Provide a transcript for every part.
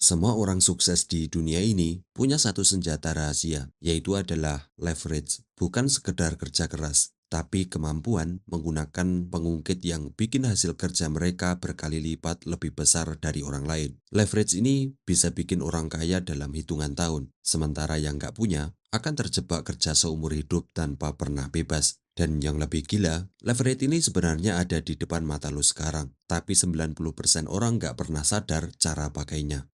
Semua orang sukses di dunia ini punya satu senjata rahasia, yaitu adalah leverage. Bukan sekedar kerja keras, tapi kemampuan menggunakan pengungkit yang bikin hasil kerja mereka berkali lipat lebih besar dari orang lain. Leverage ini bisa bikin orang kaya dalam hitungan tahun, sementara yang nggak punya akan terjebak kerja seumur hidup tanpa pernah bebas. Dan yang lebih gila, leverage ini sebenarnya ada di depan mata lo sekarang, tapi 90% orang nggak pernah sadar cara pakainya.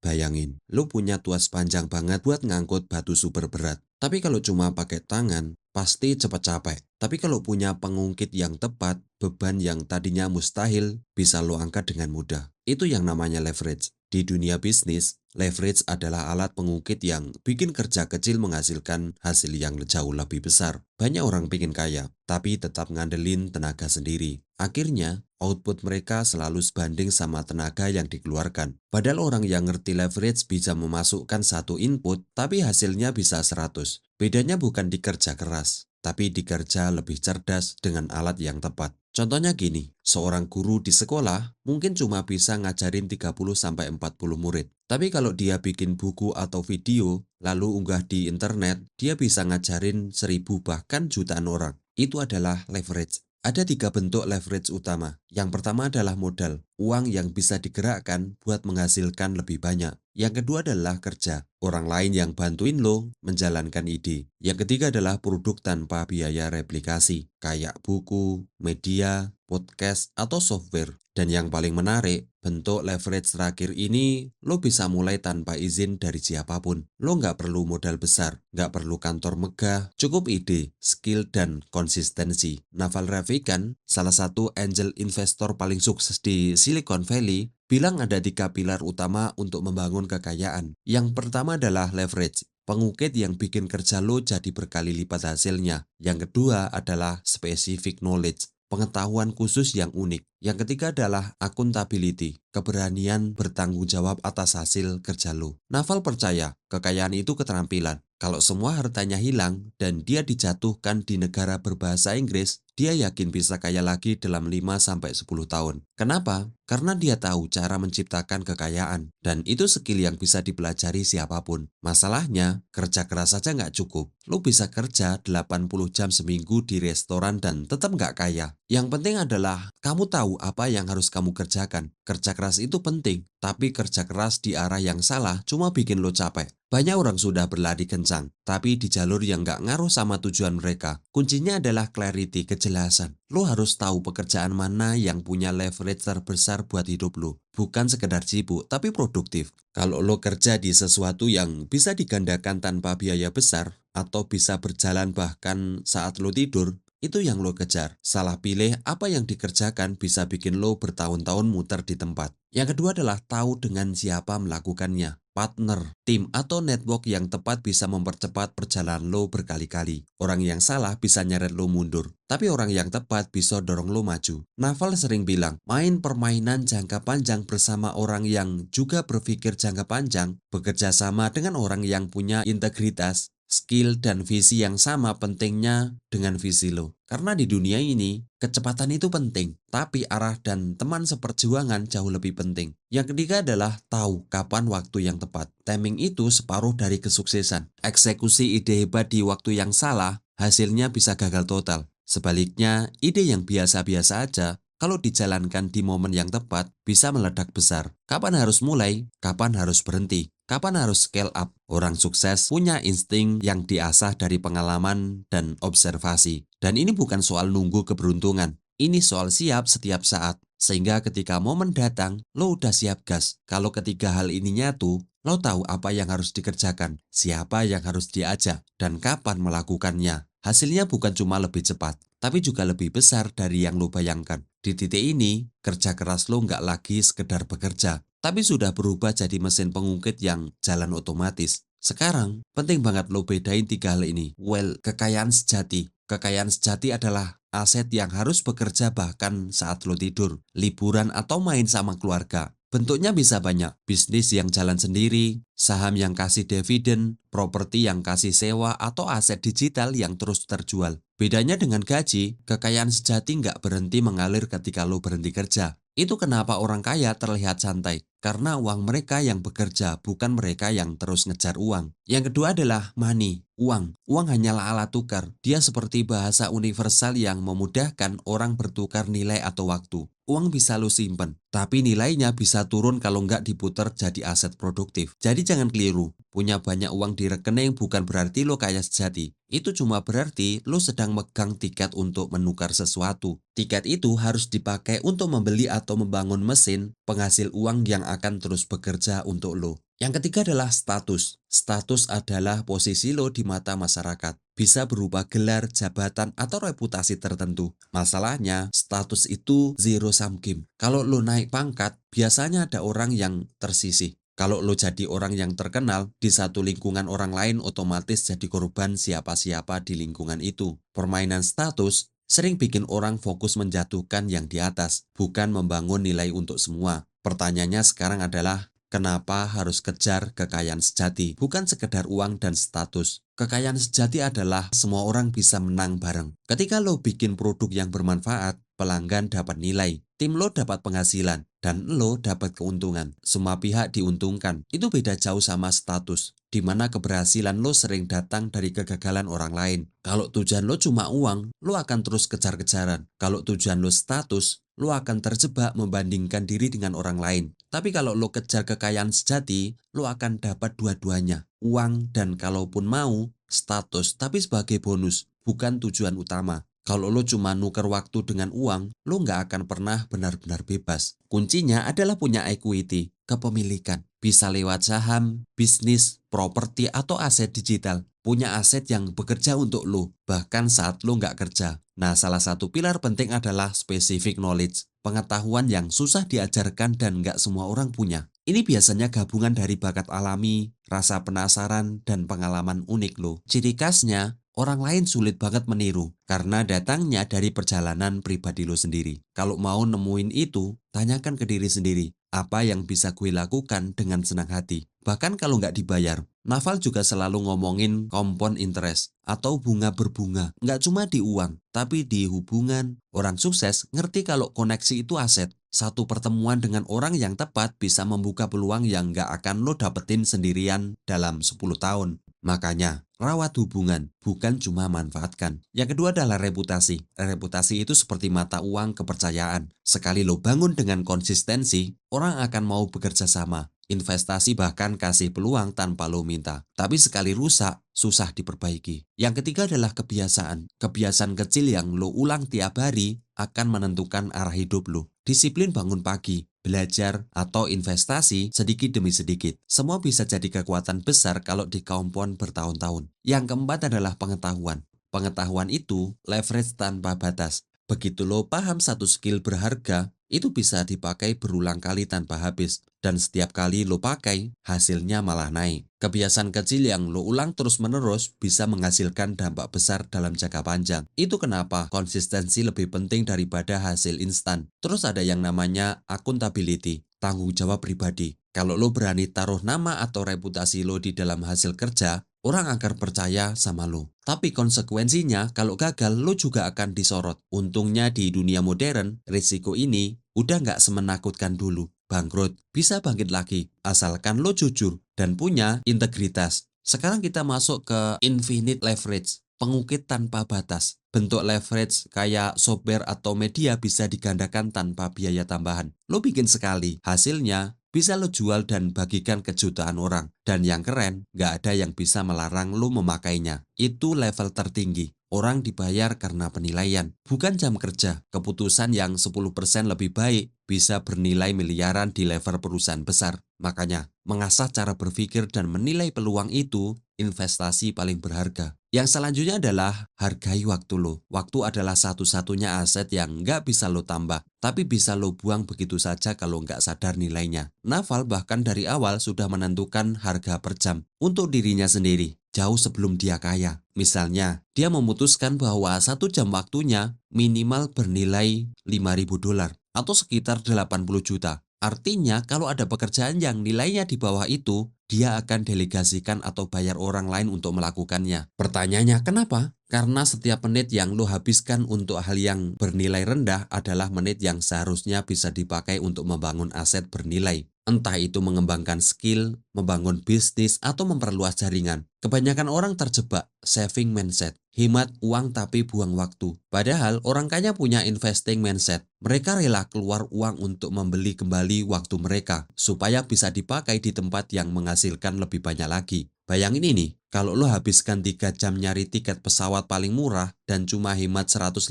Bayangin, lo punya tuas panjang banget buat ngangkut batu super berat. Tapi kalau cuma pakai tangan, pasti cepat capek. Tapi kalau punya pengungkit yang tepat, beban yang tadinya mustahil bisa lo angkat dengan mudah. Itu yang namanya leverage. Di dunia bisnis, leverage adalah alat pengungkit yang bikin kerja kecil menghasilkan hasil yang jauh lebih besar. Banyak orang pingin kaya, tapi tetap ngandelin tenaga sendiri. Akhirnya, output mereka selalu sebanding sama tenaga yang dikeluarkan. Padahal orang yang ngerti leverage bisa memasukkan satu input, tapi hasilnya bisa 100. Bedanya bukan di kerja keras, tapi di kerja lebih cerdas dengan alat yang tepat. Contohnya gini, seorang guru di sekolah mungkin cuma bisa ngajarin 30-40 murid. Tapi kalau dia bikin buku atau video, lalu unggah di internet, dia bisa ngajarin 1000 bahkan jutaan orang. Itu adalah leverage. Ada 3 bentuk leverage utama. Yang pertama adalah modal, uang yang bisa digerakkan buat menghasilkan lebih banyak. Yang kedua adalah kerja, orang lain yang bantuin lo menjalankan ide. Yang ketiga adalah produk tanpa biaya replikasi, kayak buku, media, podcast, atau software. Dan yang paling menarik, bentuk leverage terakhir ini lo bisa mulai tanpa izin dari siapapun. Lo nggak perlu modal besar, nggak perlu kantor megah, cukup ide, skill, dan konsistensi. Naval Ravikant, salah satu angel investor paling sukses di Silicon Valley, bilang ada 3 pilar utama untuk membangun kekayaan. Yang pertama adalah leverage, pengukit yang bikin kerja lo jadi berkali lipat hasilnya. Yang kedua adalah specific knowledge, pengetahuan khusus yang unik. Yang ketiga adalah accountability, keberanian bertanggung jawab atas hasil kerja lo. Naval percaya, kekayaan itu keterampilan. Kalau semua hartanya hilang dan dia dijatuhkan di negara berbahasa Inggris, dia yakin bisa kaya lagi dalam 5-10 tahun. Kenapa? Karena dia tahu cara menciptakan kekayaan. Dan itu skill yang bisa dipelajari siapapun. Masalahnya, kerja keras saja nggak cukup. Lu bisa kerja 80 jam seminggu di restoran dan tetap nggak kaya. Yang penting adalah kamu tahu apa yang harus kamu kerjakan. Kerja keras itu penting, tapi kerja keras di arah yang salah cuma bikin lo capek. Banyak orang sudah berlari kencang, tapi di jalur yang nggak ngaruh sama tujuan mereka. Kuncinya adalah clarity, kejelasan. Lo harus tahu pekerjaan mana yang punya leverage terbesar buat hidup lo. Bukan sekedar sibuk, tapi produktif. Kalau lo kerja di sesuatu yang bisa digandakan tanpa biaya besar, atau bisa berjalan bahkan saat lo tidur, itu yang lo kejar. Salah pilih apa yang dikerjakan bisa bikin lo bertahun-tahun muter di tempat. Yang kedua adalah tahu dengan siapa melakukannya. Partner, tim, atau network yang tepat bisa mempercepat perjalanan lo berkali-kali. Orang yang salah bisa nyeret lo mundur, tapi orang yang tepat bisa dorong lo maju. Naval sering bilang, main permainan jangka panjang bersama orang yang juga berpikir jangka panjang, bekerja sama dengan orang yang punya integritas, skill, dan visi yang sama pentingnya dengan visi lo. Karena di dunia ini, kecepatan itu penting, tapi arah dan teman seperjuangan jauh lebih penting. Yang ketiga adalah tahu kapan waktu yang tepat. Timing itu separuh dari kesuksesan. Eksekusi ide hebat di waktu yang salah, hasilnya bisa gagal total. Sebaliknya, ide yang biasa-biasa aja, kalau dijalankan di momen yang tepat, bisa meledak besar. Kapan harus mulai? Kapan harus berhenti? Kapan harus scale up? Orang sukses punya insting yang diasah dari pengalaman dan observasi. Dan ini bukan soal nunggu keberuntungan. Ini soal siap setiap saat. Sehingga ketika momen datang, lo udah siap gas. Kalau ketiga hal ini nyatu, lo tahu apa yang harus dikerjakan, siapa yang harus diajak, dan kapan melakukannya. Hasilnya bukan cuma lebih cepat, tapi juga lebih besar dari yang lo bayangkan. Di titik ini, kerja keras lo nggak lagi sekedar bekerja, tapi sudah berubah jadi mesin pengungkit yang jalan otomatis. Sekarang, penting banget lo bedain 3 hal ini. Kekayaan sejati. Kekayaan sejati adalah aset yang harus bekerja bahkan saat lo tidur, liburan, atau main sama keluarga. Bentuknya bisa banyak, bisnis yang jalan sendiri, saham yang kasih dividen, properti yang kasih sewa, atau aset digital yang terus terjual. Bedanya dengan gaji, kekayaan sejati nggak berhenti mengalir ketika lo berhenti kerja. Itu kenapa orang kaya terlihat santai, karena uang mereka yang bekerja, bukan mereka yang terus ngejar uang. Yang kedua adalah money, uang. Uang hanyalah alat tukar. Dia seperti bahasa universal yang memudahkan orang bertukar nilai atau waktu. Uang bisa lo simpen, tapi nilainya bisa turun kalau nggak diputar jadi aset produktif. Jadi jangan keliru, punya banyak uang di rekening bukan berarti lo kaya sejati. Itu cuma berarti lo sedang megang tiket untuk menukar sesuatu. Tiket itu harus dipakai untuk membeli atau membangun mesin penghasil uang yang akan terus bekerja untuk lo. Yang ketiga adalah status. Status adalah posisi lo di mata masyarakat. Bisa berupa gelar, jabatan, atau reputasi tertentu. Masalahnya, status itu zero sum game. Kalau lo naik pangkat, biasanya ada orang yang tersisih. Kalau lo jadi orang yang terkenal, di satu lingkungan orang lain otomatis jadi korban siapa-siapa di lingkungan itu. Permainan status sering bikin orang fokus menjatuhkan yang di atas, bukan membangun nilai untuk semua. Pertanyaannya sekarang adalah, kenapa harus kejar kekayaan sejati, bukan sekedar uang dan status? Kekayaan sejati adalah semua orang bisa menang bareng. Ketika lo bikin produk yang bermanfaat, pelanggan dapat nilai, tim lo dapat penghasilan, dan lo dapat keuntungan. Semua pihak diuntungkan. Itu beda jauh sama status, di mana keberhasilan lo sering datang dari kegagalan orang lain. Kalau tujuan lo cuma uang, lo akan terus kejar-kejaran. Kalau tujuan lo status, lo akan terjebak membandingkan diri dengan orang lain. Tapi kalau lo kejar kekayaan sejati, lo akan dapat dua-duanya, uang dan kalaupun mau, status, tapi sebagai bonus, bukan tujuan utama. Kalau lo cuma nuker waktu dengan uang, lo nggak akan pernah benar-benar bebas. Kuncinya adalah punya equity, kepemilikan. Bisa lewat saham, bisnis, properti, atau aset digital. Punya aset yang bekerja untuk lo, bahkan saat lo nggak kerja. Nah, salah satu pilar penting adalah specific knowledge. Pengetahuan yang susah diajarkan dan nggak semua orang punya. Ini biasanya gabungan dari bakat alami, rasa penasaran, dan pengalaman unik lo. Ciri khasnya, orang lain sulit banget meniru karena datangnya dari perjalanan pribadi lo sendiri. Kalau mau nemuin itu, tanyakan ke diri sendiri, apa yang bisa gue lakukan dengan senang hati. Bahkan kalau nggak dibayar, Naval juga selalu ngomongin compound interest atau bunga berbunga. Nggak cuma di uang, tapi di hubungan. Orang sukses ngerti kalau koneksi itu aset. Satu pertemuan dengan orang yang tepat bisa membuka peluang yang nggak akan lo dapetin sendirian dalam 10 tahun. Makanya, rawat hubungan, bukan cuma manfaatkan. Yang kedua adalah reputasi. Reputasi itu seperti mata uang kepercayaan. Sekali lo bangun dengan konsistensi, orang akan mau bekerja sama. Investasi bahkan kasih peluang tanpa lo minta. Tapi sekali rusak, susah diperbaiki. Yang ketiga adalah kebiasaan. Kebiasaan kecil yang lo ulang tiap hari akan menentukan arah hidup lo. Disiplin bangun pagi, belajar, atau investasi sedikit demi sedikit. Semua bisa jadi kekuatan besar kalau dikompon bertahun-tahun. Yang keempat adalah pengetahuan. Pengetahuan itu leverage tanpa batas. Begitu lo paham satu skill berharga, itu bisa dipakai berulang kali tanpa habis. Dan setiap kali lo pakai, hasilnya malah naik. Kebiasaan kecil yang lo ulang terus-menerus bisa menghasilkan dampak besar dalam jangka panjang. Itu kenapa konsistensi lebih penting daripada hasil instan. Terus ada yang namanya accountability, tanggung jawab pribadi. Kalau lo berani taruh nama atau reputasi lo di dalam hasil kerja, orang akan percaya sama lo. Tapi konsekuensinya kalau gagal lo juga akan disorot. Untungnya di dunia modern, risiko ini udah nggak semenakutkan dulu. Bangkrut bisa bangkit lagi, asalkan lo jujur dan punya integritas. Sekarang kita masuk ke infinite leverage, pengukit tanpa batas. Bentuk leverage kayak software atau media bisa digandakan tanpa biaya tambahan. Lo bikin sekali, hasilnya bisa lo jual dan bagikan ke jutaan orang. Dan yang keren, nggak ada yang bisa melarang lo memakainya. Itu level tertinggi. Orang dibayar karena penilaian, bukan jam kerja. Keputusan yang 10% lebih baik bisa bernilai miliaran di level perusahaan besar. Makanya, mengasah cara berpikir dan menilai peluang itu investasi paling berharga. Yang selanjutnya adalah hargai waktu lo. Waktu adalah satu-satunya aset yang nggak bisa lo tambah, tapi bisa lo buang begitu saja kalau nggak sadar nilainya. Naval bahkan dari awal sudah menentukan harga per jam untuk dirinya sendiri, jauh sebelum dia kaya. Misalnya, dia memutuskan bahwa 1 jam waktunya minimal bernilai $5.000 atau sekitar 80 juta. Artinya, kalau ada pekerjaan yang nilainya di bawah itu, dia akan delegasikan atau bayar orang lain untuk melakukannya. Pertanyaannya, kenapa? Karena setiap menit yang lo habiskan untuk hal yang bernilai rendah adalah menit yang seharusnya bisa dipakai untuk membangun aset bernilai. Entah itu mengembangkan skill, membangun bisnis, atau memperluas jaringan. Kebanyakan orang terjebak saving mindset, hemat uang tapi buang waktu. Padahal orang kaya punya investing mindset. Mereka rela keluar uang untuk membeli kembali waktu mereka, supaya bisa dipakai di tempat yang menghasilkan lebih banyak lagi. Bayangin ini, kalau lo habiskan 3 jam nyari tiket pesawat paling murah dan cuma hemat 150.000,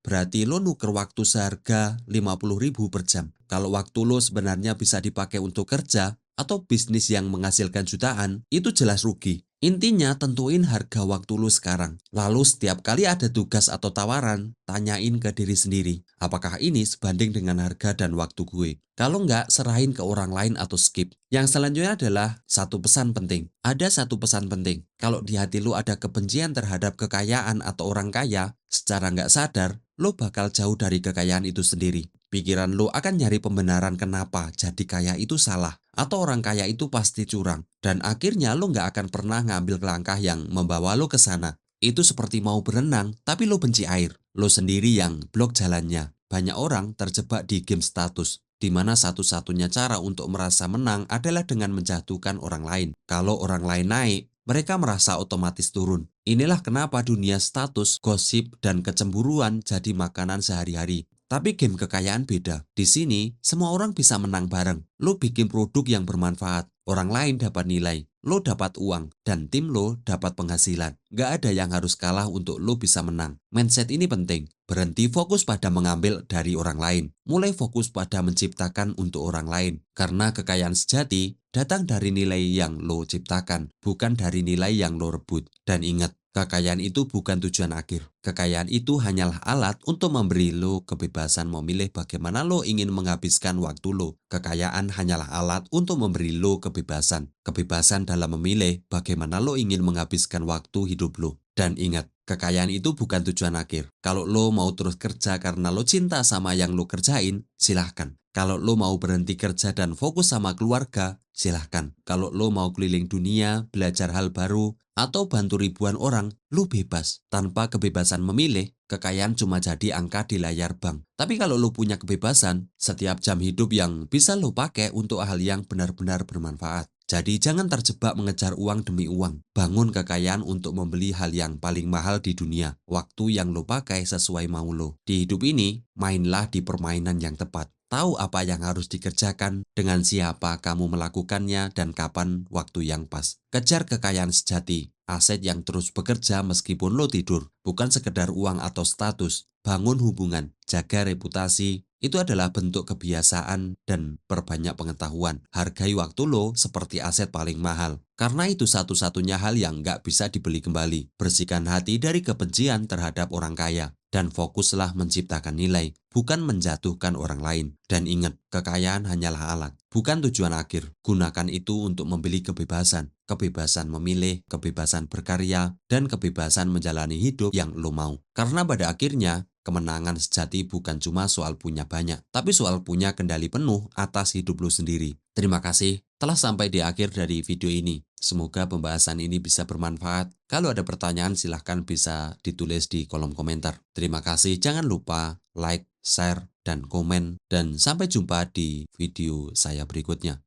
berarti lo nuker waktu seharga 50.000 per jam. Kalau waktu lo sebenarnya bisa dipakai untuk kerja atau bisnis yang menghasilkan jutaan, itu jelas rugi. Intinya tentuin harga waktu lo sekarang. Lalu setiap kali ada tugas atau tawaran, tanyain ke diri sendiri, apakah ini sebanding dengan harga dan waktu gue? Kalau nggak, serahin ke orang lain atau skip. Yang selanjutnya adalah satu pesan penting. Ada satu pesan penting. Kalau di hati lo ada kebencian terhadap kekayaan atau orang kaya, secara nggak sadar, lo bakal jauh dari kekayaan itu sendiri. Pikiran lo akan nyari pembenaran kenapa jadi kaya itu salah, atau orang kaya itu pasti curang. Dan akhirnya lo nggak akan pernah ngambil langkah yang membawa lo ke sana. Itu seperti mau berenang, tapi lo benci air. Lo sendiri yang blok jalannya. Banyak orang terjebak di game status, di mana satu-satunya cara untuk merasa menang adalah dengan menjatuhkan orang lain. Kalau orang lain naik, mereka merasa otomatis turun. Inilah kenapa dunia status, gosip, dan kecemburuan jadi makanan sehari-hari. Tapi game kekayaan beda. Di sini, semua orang bisa menang bareng. Lo bikin produk yang bermanfaat, orang lain dapat nilai, lo dapat uang, dan tim lo dapat penghasilan. Gak ada yang harus kalah untuk lo bisa menang. Mindset ini penting. Berhenti fokus pada mengambil dari orang lain. Mulai fokus pada menciptakan untuk orang lain. Karena kekayaan sejati datang dari nilai yang lo ciptakan, bukan dari nilai yang lo rebut. Dan ingat, kekayaan itu bukan tujuan akhir. Kekayaan itu hanyalah alat untuk memberi lo kebebasan memilih bagaimana lo ingin menghabiskan waktu lo. Kekayaan hanyalah alat untuk memberi lo kebebasan. Kebebasan dalam memilih bagaimana lo ingin menghabiskan waktu hidup lo. Dan ingat, kekayaan itu bukan tujuan akhir. Kalau lo mau terus kerja karena lo cinta sama yang lo kerjain, silahkan. Kalau lo mau berhenti kerja dan fokus sama keluarga, silahkan. Kalau lo mau keliling dunia, belajar hal baru, atau bantu ribuan orang, lo bebas. Tanpa kebebasan memilih, kekayaan cuma jadi angka di layar bank. Tapi kalau lo punya kebebasan, setiap jam hidup yang bisa lo pakai untuk hal yang benar-benar bermanfaat. Jadi jangan terjebak mengejar uang demi uang. Bangun kekayaan untuk membeli hal yang paling mahal di dunia. Waktu yang lo pakai sesuai mau lo. Di hidup ini, mainlah di permainan yang tepat. Tahu apa yang harus dikerjakan, dengan siapa kamu melakukannya, dan kapan waktu yang pas. Kejar kekayaan sejati, aset yang terus bekerja meskipun lo tidur. Bukan sekedar uang atau status. Bangun hubungan, jaga reputasi, itu adalah bentuk kebiasaan dan perbanyak pengetahuan. Hargai waktu lo seperti aset paling mahal. Karena itu satu-satunya hal yang nggak bisa dibeli kembali. Bersihkan hati dari kebencian terhadap orang kaya. Dan fokuslah menciptakan nilai, bukan menjatuhkan orang lain. Dan ingat, kekayaan hanyalah alat, bukan tujuan akhir. Gunakan itu untuk membeli kebebasan. Kebebasan memilih, kebebasan berkarya, dan kebebasan menjalani hidup yang lo mau. Karena pada akhirnya, kemenangan sejati bukan cuma soal punya banyak, tapi soal punya kendali penuh atas hidup lo sendiri. Terima kasih telah sampai di akhir dari video ini. Semoga pembahasan ini bisa bermanfaat. Kalau ada pertanyaan silahkan bisa ditulis di kolom komentar. Terima kasih, jangan lupa like, share, dan komen. Dan sampai jumpa di video saya berikutnya.